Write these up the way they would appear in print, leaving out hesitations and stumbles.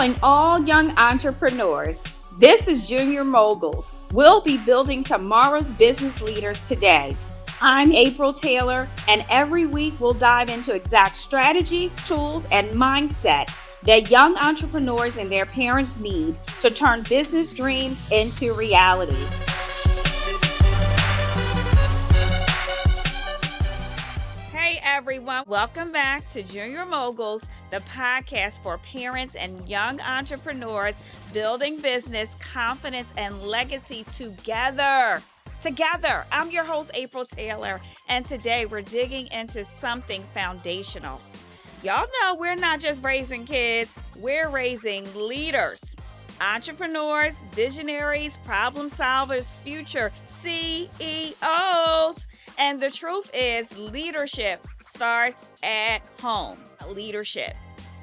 calling all young entrepreneurs. This is Junior Moguls. We'll be building tomorrow's business leaders today. I'm April Taylor, and every week we'll dive into exact strategies, tools, and mindset that young entrepreneurs and their parents need to turn business dreams into reality. Hey everyone, welcome back to Junior Moguls, the podcast for parents and young entrepreneurs building business, confidence, and legacy together. I'm your host, April Taylor, and today we're digging into something foundational. Y'all know we're not just raising kids, we're raising leaders, entrepreneurs, visionaries, problem solvers, future CEOs. And the truth is, leadership starts at home. Leadership.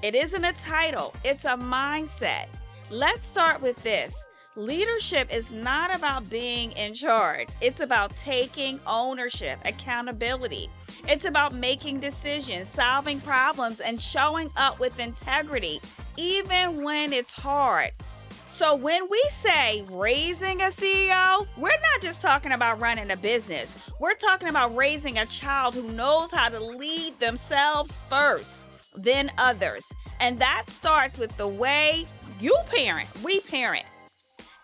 It isn't a title, it's a mindset. Let's start with this. Leadership is not about being in charge. It's about taking ownership, accountability. It's about making decisions, solving problems, and showing up with integrity, even when it's hard. So when we say raising a CEO, we're not just talking about running a business. We're talking about raising a child who knows how to lead themselves first, then others. And that starts with the way you parent, we parent.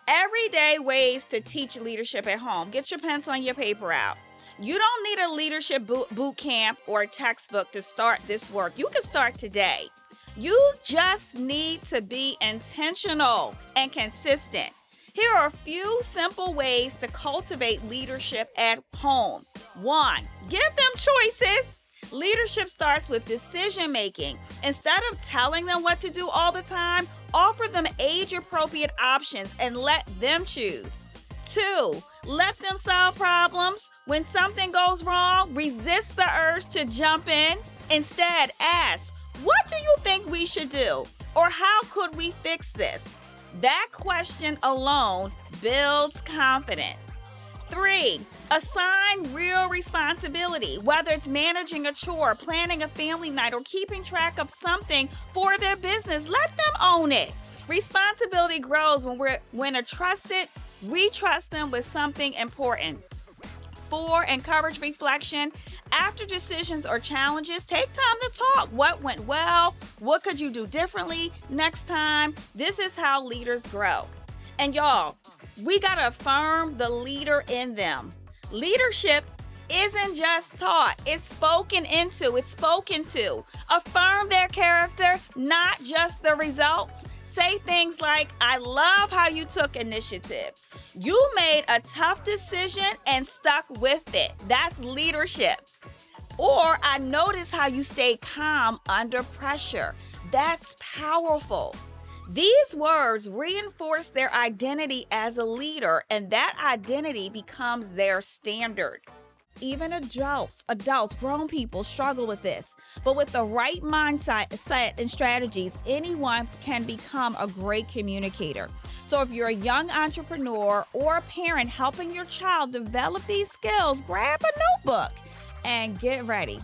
Everyday ways to teach leadership at home. Get your pencil and your paper out. You don't need a leadership boot camp or a textbook to start this work. You can start today. You just need to be intentional and consistent. Here are a few simple ways to cultivate leadership at home. 1, give them choices. Leadership starts with decision making. Instead of telling them what to do all the time, offer them age-appropriate options and let them choose. 2, let them solve problems. When something goes wrong, resist the urge to jump in. Instead, ask, what do you think we should do? Or how could we fix this? That question alone builds confidence. 3, assign real responsibility, whether it's managing a chore, planning a family night, or keeping track of something for their business. Let them own it. Responsibility grows when we trust them with something important. 4, encourage reflection. After decisions or challenges, take time to talk. What went well? What could you do differently next time? This is how leaders grow. And y'all, we got to affirm the leader in them. Leadership isn't just taught, it's spoken into, it's spoken to. Affirm their character, not just the results. Say things like, I love how you took initiative. You made a tough decision and stuck with it. That's leadership. Or I noticed how you stayed calm under pressure. That's powerful. These words reinforce their identity as a leader, and that identity becomes their standard. Even adults, grown people struggle with this. But with the right mindset and strategies, anyone can become a great communicator. So if you're a young entrepreneur or a parent helping your child develop these skills, grab a notebook and get ready.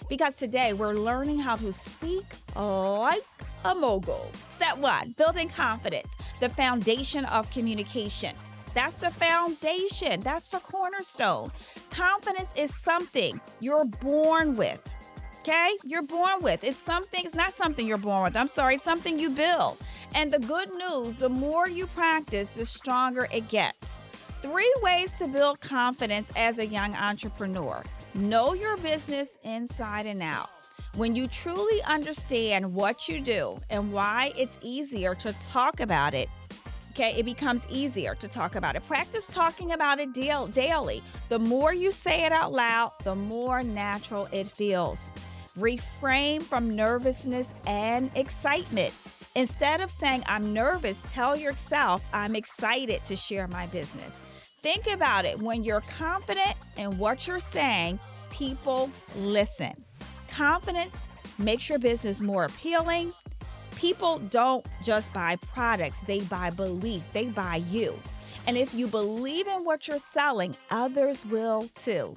Because today we're learning how to speak like a mogul. Step 1, building confidence, the foundation of communication. That's the foundation. That's the cornerstone. Confidence is something you're born with. Okay? You're born with. It's not something you're born with. Something you build. And the good news, the more you practice, the stronger it gets. 3 ways to build confidence as a young entrepreneur. Know your business inside and out. When you truly understand what you do and why it's easier to talk about it, it becomes easier to talk about it. Practice talking about it daily. The more you say it out loud, the more natural it feels. Refrain from nervousness and excitement. Instead of saying, I'm nervous, tell yourself, I'm excited to share my business. Think about it. When you're confident in what you're saying, people listen. Confidence makes your business more appealing. People don't just buy products, they buy belief, they buy you. And if you believe in what you're selling, others will too.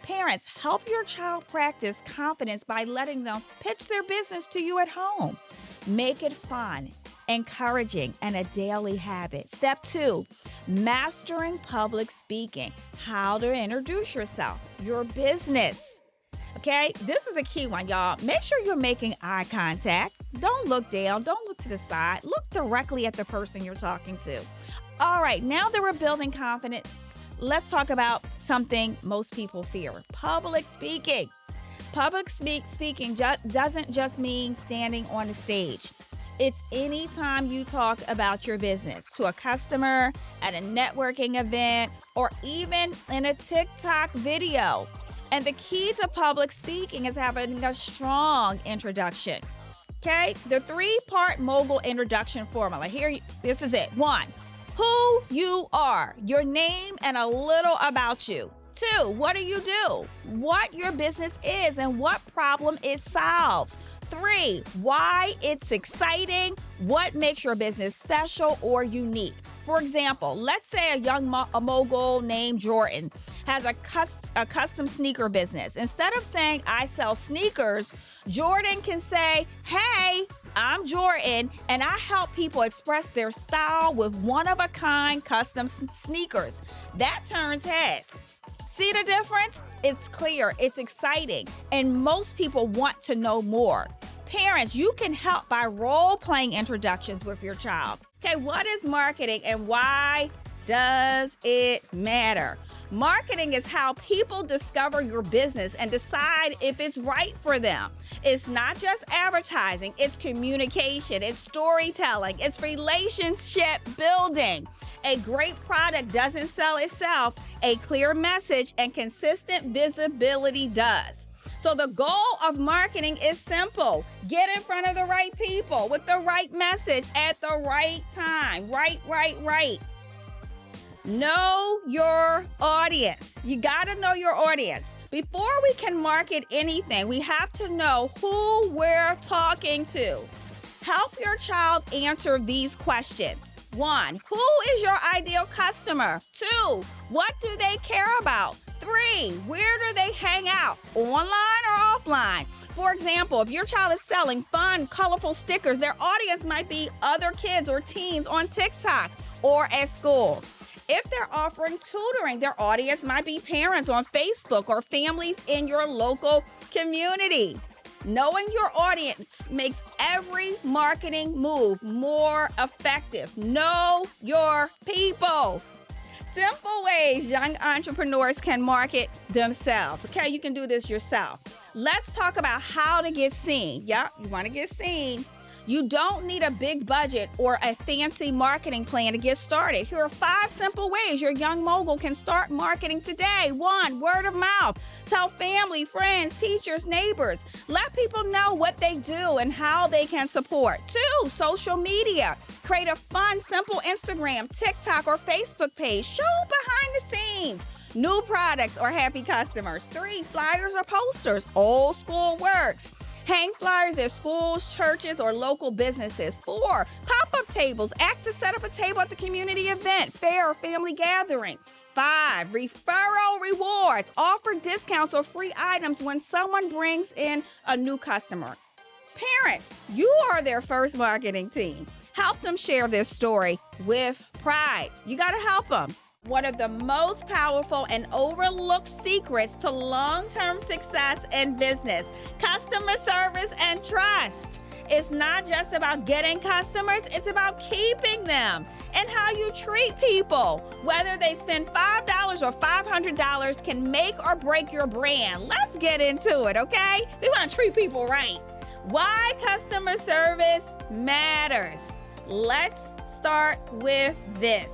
Parents, help your child practice confidence by letting them pitch their business to you at home. Make it fun, encouraging, and a daily habit. Step 2, mastering public speaking. How to introduce yourself, your business. Okay, this is a key one, y'all. Make sure you're making eye contact. Don't look down. Don't look to the side. Look directly at the person you're talking to. All right, now that we're building confidence, let's talk about something most people fear: public speaking. Public speaking doesn't just mean standing on the stage. It's any time you talk about your business to a customer, at a networking event, or even in a TikTok video. And the key to public speaking is having a strong introduction. Okay, the 3-part Mogul introduction formula. This is it. 1, who you are, your name and a little about you. 2, what do? What your business is and what problem it solves. 3, why it's exciting, what makes your business special or unique. For example, let's say a mogul named Jordan has a custom sneaker business. Instead of saying, I sell sneakers, Jordan can say, hey, I'm Jordan, and I help people express their style with one-of-a-kind custom sneakers. That turns heads. See the difference? It's clear, it's exciting, and most people want to know more. Parents, you can help by role-playing introductions with your child. Okay, what is marketing and why does it matter? Marketing is how people discover your business and decide if it's right for them. It's not just advertising, it's communication, it's storytelling, it's relationship building. A great product doesn't sell itself. A clear message and consistent visibility does. So the goal of marketing is simple. Get in front of the right people with the right message at the right time. Right. Know your audience. You got to know your audience. Before we can market anything, we have to know who we're talking to. Help your child answer these questions. 1, who is your ideal customer? 2, what do they care about? 3, where do they hang out, online or offline? For example, if your child is selling fun, colorful stickers, their audience might be other kids or teens on TikTok or at school. If they're offering tutoring, their audience might be parents on Facebook or families in your local community. Knowing your audience makes every marketing move more effective. Know your people. Simple ways young entrepreneurs can market themselves. Okay, you can do this yourself. Let's talk about how to get seen. Yep, you want to get seen. You don't need a big budget or a fancy marketing plan to get started. Here are 5 simple ways your young mogul can start marketing today. 1, word of mouth. Tell family, friends, teachers, neighbors. Let people know what they do and how they can support. 2, social media. Create a fun, simple Instagram, TikTok, or Facebook page. Show behind the scenes. New products or happy customers. 3, flyers or posters. Old school works. Hang flyers at schools, churches, or local businesses. 4, pop-up tables. Ask to set up a table at the community event, fair, or family gathering. 5, referral rewards. Offer discounts or free items when someone brings in a new customer. Parents, you are their first marketing team. Help them share their story with pride. You got to help them. One of the most powerful and overlooked secrets to long-term success in business: customer service and trust. It's not just about getting customers, it's about keeping them and how you treat people. Whether they spend $5 or $500 can make or break your brand. Let's get into it, okay? We want to treat people right. Why customer service matters. Let's start with this.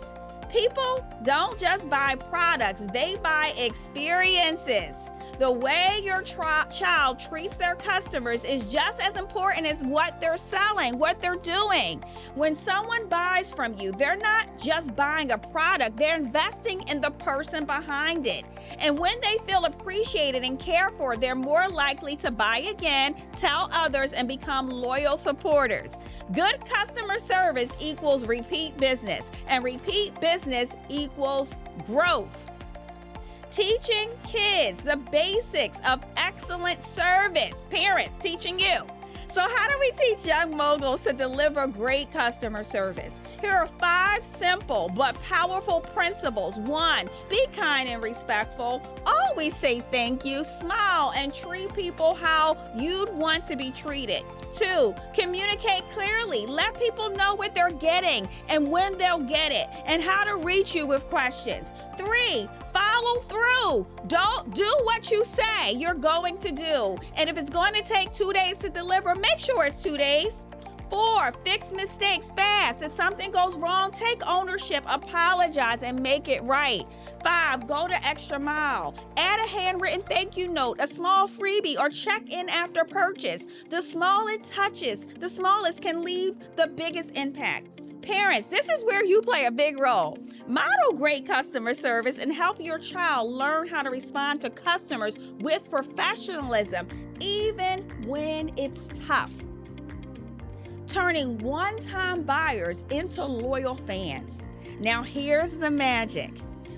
People don't just buy products, they buy experiences. The way your child treats their customers is just as important as what they're selling, what they're doing. When someone buys from you, they're not just buying a product, they're investing in the person behind it. And when they feel appreciated and cared for, they're more likely to buy again, tell others, and become loyal supporters. Good customer service equals repeat business, and repeat business equals growth. Teaching kids the basics of excellent service. Parents, teaching you. So how do we teach young moguls to deliver great customer service? Here are 5 simple but powerful principles. 1, be kind and respectful. Always say thank you, smile, and treat people how you'd want to be treated. 2, communicate clearly. Let people know what they're getting and when they'll get it and how to reach you with questions. 3, follow through. Don't do what you say you're going to do. And if it's going to take 2 days to deliver, make sure it's 2 days. 4, fix mistakes fast. If something goes wrong, take ownership, apologize, and make it right. 5, go the extra mile. Add a handwritten thank you note, a small freebie, or check in after purchase. The smallest can leave the biggest impact. Parents, this is where you play a big role. Model great customer service and help your child learn how to respond to customers with professionalism, even when it's tough. Turning one-time buyers into loyal fans. Now here's the magic.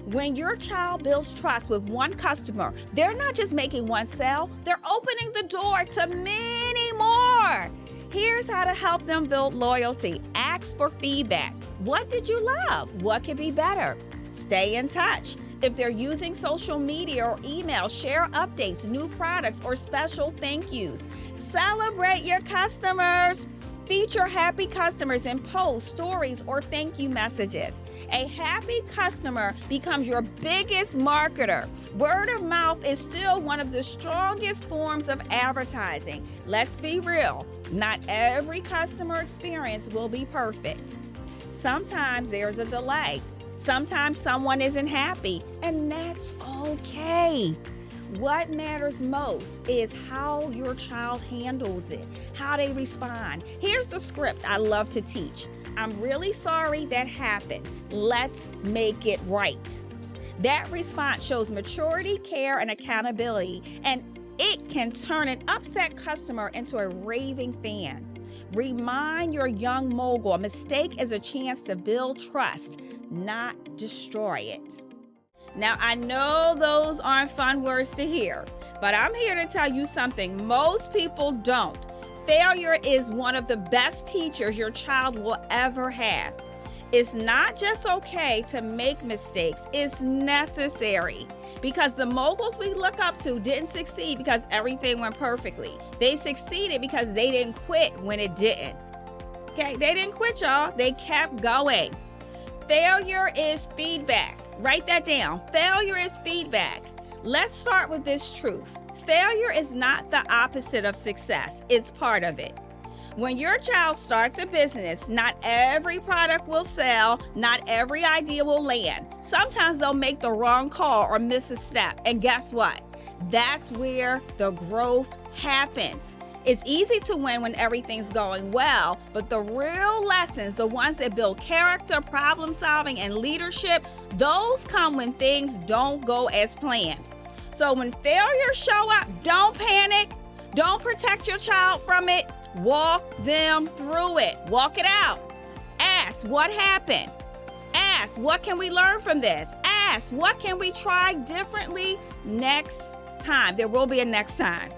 When your child builds trust with one customer, they're not just making one sale, they're opening the door to many more. Here's how to help them build loyalty. Ask for feedback. What did you love? What could be better? Stay in touch. If they're using social media or email, share updates, new products, or special thank yous. Celebrate your customers. Feature happy customers in posts, stories, or thank you messages. A happy customer becomes your biggest marketer. Word of mouth is still one of the strongest forms of advertising. Let's be real, not every customer experience will be perfect. Sometimes there's a delay. Sometimes someone isn't happy, and that's okay. What matters most is how your child handles it, how they respond. Here's the script I love to teach. I'm really sorry that happened. Let's make it right. That response shows maturity, care, and accountability, and it can turn an upset customer into a raving fan. Remind your young mogul, a mistake is a chance to build trust, not destroy it. Now, I know those aren't fun words to hear, but I'm here to tell you something most people don't. Failure is one of the best teachers your child will ever have. It's not just okay to make mistakes, it's necessary. Because the moguls we look up to didn't succeed because everything went perfectly. They succeeded because they didn't quit when it didn't. Okay, they didn't quit, y'all. They kept going. Failure is feedback. Write that down. Failure is feedback. Let's start with this truth. Failure is not the opposite of success. It's part of it. When your child starts a business, not every product will sell, not every idea will land. Sometimes they'll make the wrong call or miss a step. And guess what? That's where the growth happens. It's easy to win when everything's going well, but the real lessons, the ones that build character, problem solving, and leadership, those come when things don't go as planned. So when failures show up, don't panic. Don't protect your child from it. Walk them through it. Walk it out. Ask, what happened? Ask, what can we learn from this? Ask, what can we try differently next time? There will be a next time.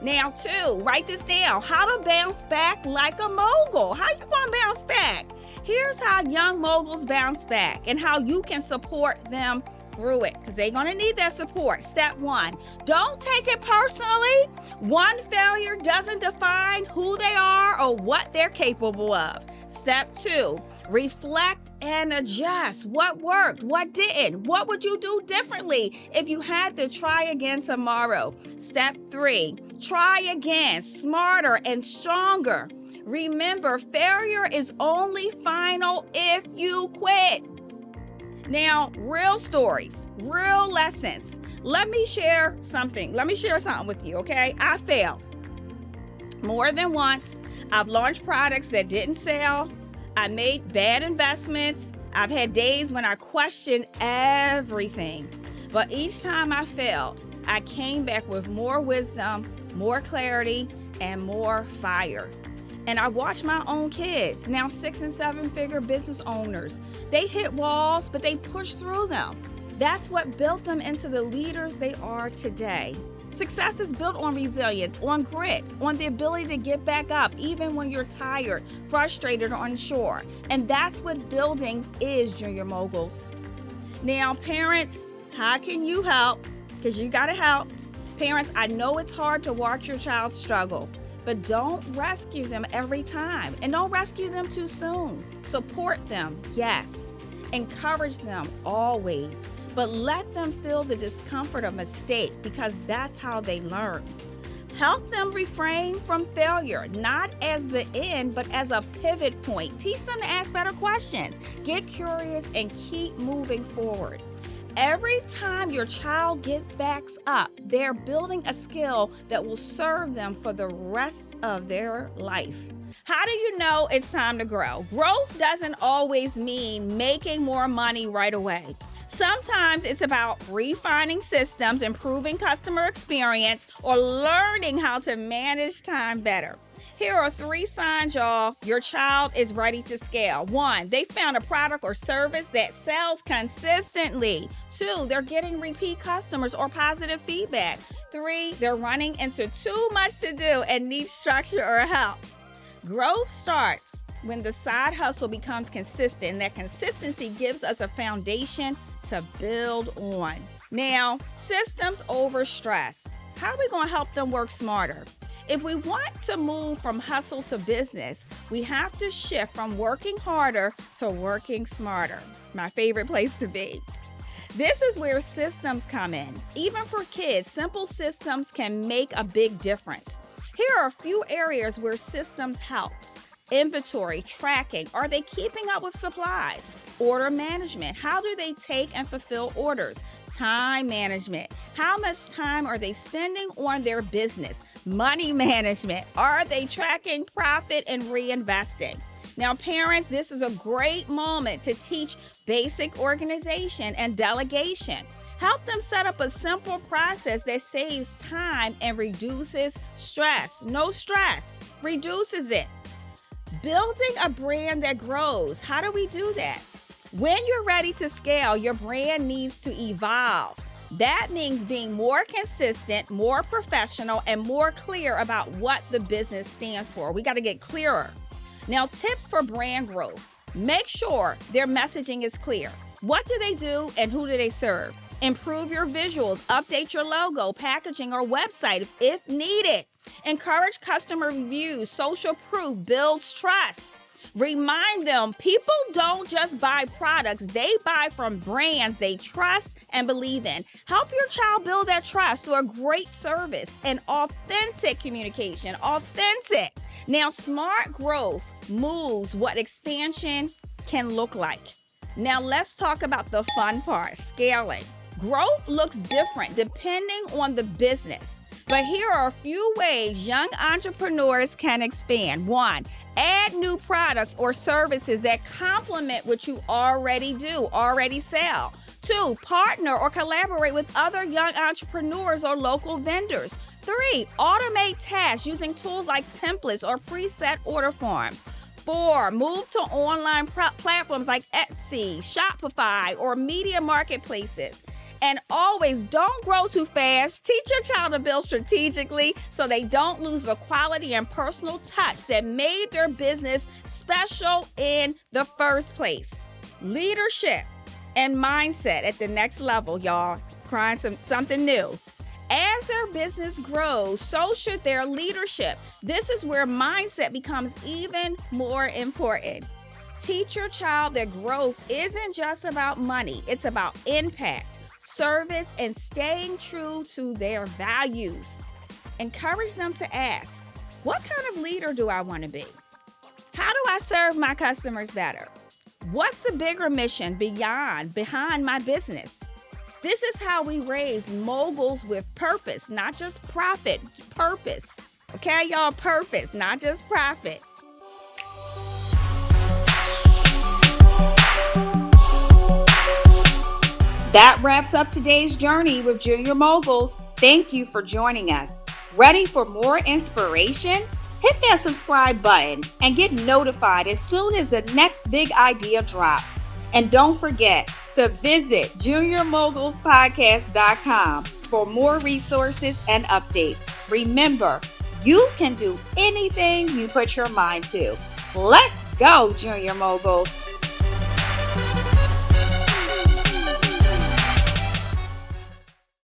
Now, 2, write this down. How to bounce back like a mogul. How you gonna bounce back? Here's how young moguls bounce back and how you can support them through it, because they're gonna need that support. Step 1, don't take it personally. One failure doesn't define who they are or what they're capable of. Step 2, reflect and adjust. What worked? What didn't? What would you do differently if you had to try again tomorrow? Step 3, try again, smarter and stronger. Remember, failure is only final if you quit. Now, real stories, real lessons. Let me share something with you, okay? I failed more than once. I've launched products that didn't sell. I made bad investments. I've had days when I questioned everything. But each time I failed, I came back with more wisdom, more clarity, and more fire. And I've watched my own kids, now 6- and 7-figure business owners. They hit walls, but they pushed through them. That's what built them into the leaders they are today. Success is built on resilience, on grit, on the ability to get back up even when you're tired, frustrated, or unsure. And that's what building is, Junior Moguls. Now, parents, how can you help? Because you got to help. Parents, I know it's hard to watch your child struggle, but don't rescue them every time. And don't rescue them too soon. Support them, yes. Encourage them always. But let them feel the discomfort of mistake, because that's how they learn. Help them refrain from failure, not as the end, but as a pivot point. Teach them to ask better questions, get curious, and keep moving forward. Every time your child gets back up, they're building a skill that will serve them for the rest of their life. How do you know it's time to grow? Growth doesn't always mean making more money right away. Sometimes it's about refining systems, improving customer experience, or learning how to manage time better. Here are 3 signs, y'all, your child is ready to scale. 1, they found a product or service that sells consistently. 2, they're getting repeat customers or positive feedback. 3, they're running into too much to do and need structure or help. Growth starts when the side hustle becomes consistent. That consistency gives us a foundation to build on. Now, systems over stress. How are we going to help them work smarter? If we want to move from hustle to business, we have to shift from working harder to working smarter. My favorite place to be. This is where systems come in. Even for kids, simple systems can make a big difference. Here are a few areas where systems helps. Inventory, tracking. Are they keeping up with supplies? Order management. How do they take and fulfill orders? Time management. How much time are they spending on their business? Money management. Are they tracking profit and reinvesting? Now, parents, this is a great moment to teach basic organization and delegation. Help them set up a simple process that saves time and reduces stress. No stress, reduces it. Building a brand that grows. How do we do that? When you're ready to scale, your brand needs to evolve. That means being more consistent, more professional, and more clear about what the business stands for. We got to get clearer. Now, tips for brand growth. Make sure their messaging is clear. What do they do and who do they serve? Improve your visuals, update your logo, packaging, or website if needed. Encourage customer reviews, social proof, builds trust. Remind them people don't just buy products, they buy from brands they trust and believe in. Help your child build that trust through a great service and authentic communication. Authentic. Now, smart growth moves what expansion can look like. Now, let's talk about the fun part, scaling. Growth looks different depending on the business. But here are a few ways young entrepreneurs can expand. 1, add new products or services that complement what you already do, already sell. 2, partner or collaborate with other young entrepreneurs or local vendors. 3, automate tasks using tools like templates or preset order forms. 4, move to online platforms like Etsy, Shopify, or media marketplaces. And always don't grow too fast. Teach your child to build strategically so they don't lose the quality and personal touch that made their business special in the first place. Leadership and mindset at the next level, y'all. Trying something new. As their business grows, so should their leadership. This is where mindset becomes even more important. Teach your child that growth isn't just about money. It's about impact, service, and staying true to their values. Encourage them to ask, what kind of leader do I want to be? How do I serve my customers better? What's the bigger mission behind my business? This is how we raise moguls with purpose, not just profit, purpose. Okay, y'all, purpose, not just profit. That wraps up today's journey with Junior Moguls. Thank you for joining us. Ready for more inspiration? Hit that subscribe button and get notified as soon as the next big idea drops. And don't forget to visit juniormogulspodcast.com for more resources and updates. Remember, you can do anything you put your mind to. Let's go, Junior Moguls.